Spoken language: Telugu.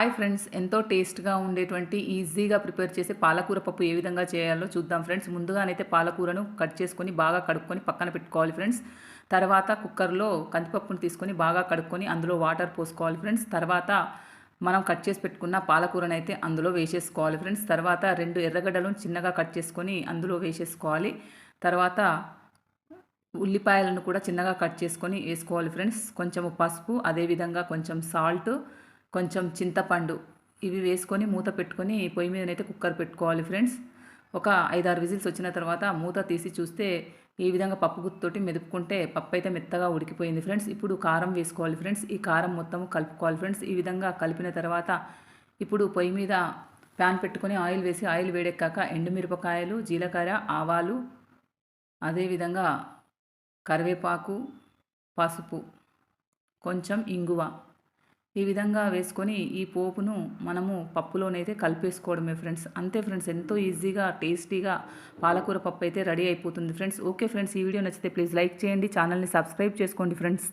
హాయ్ ఫ్రెండ్స్, ఎంతో టేస్ట్‌గా ఉండేటువంటి ఈజీగా ప్రిపేర్ చేసే పాలకూర పప్పు ఏ విధంగా చేయాలో చూద్దాం ఫ్రెండ్స్. ముందుగానైతే పాలకూరను కట్ చేసుకొని బాగా కడుక్కొని పక్కన పెట్టుకోవాలి ఫ్రెండ్స్. తర్వాత కుక్కర్‌లో కందిపప్పును తీసుకొని బాగా కడుక్కొని అందులో వాటర్ పోసుకోవాలి ఫ్రెండ్స్. తర్వాత మనం కట్ చేసి పెట్టుకున్న పాలకూరనైతే అందులో వేసేసుకోవాలి ఫ్రెండ్స్. తర్వాత 2 ఎర్రగడ్డలను చిన్నగా కట్ చేసుకొని అందులో వేసేసుకోవాలి. తర్వాత ఉల్లిపాయలను కూడా చిన్నగా కట్ చేసుకొని వేసుకోవాలి ఫ్రెండ్స్. కొంచెము పసుపు, అదేవిధంగా కొంచెం సాల్ట్, కొంచెం చింతపండు ఇవి వేసుకొని మూత పెట్టుకొని పొయ్యి మీదనైతే కుక్కర్ పెట్టుకోవాలి ఫ్రెండ్స్. ఒక 5-6 విజిల్స్ వచ్చిన తర్వాత మూత తీసి చూస్తే ఈ విధంగా పప్పు గుత్తోటి మెదుపుకుంటే పప్పు అయితే మెత్తగా ఉడికిపోయింది ఫ్రెండ్స్. ఇప్పుడు కారం వేసుకోవాలి ఫ్రెండ్స్. ఈ కారం మొత్తం కలుపుకోవాలి ఫ్రెండ్స్. ఈ విధంగా కలిపిన తర్వాత ఇప్పుడు పొయ్యి మీద ప్యాన్ పెట్టుకొని ఆయిల్ వేసి ఆయిల్ వేడెక్కాక ఎండుమిరపకాయలు, జీలకర్ర, ఆవాలు, అదేవిధంగా కరివేపాకు, పసుపు, కొంచెం ఇంగువ ఈ విధంగా వేసుకొని ఈ పోపును మనము పప్పులోనైతే కలిపేసుకోవడమే ఫ్రెండ్స్. అంతే ఫ్రెండ్స్, ఎంతో ఈజీగా టేస్టీగా పాలకూర పప్పు అయితే రెడీ అయిపోతుంది ఫ్రెండ్స్. ఓకే ఫ్రెండ్స్, ఈ వీడియో నచ్చితే ప్లీజ్ లైక్ చేయండి, ఛానల్ని సబ్స్క్రైబ్ చేసుకోండి ఫ్రెండ్స్.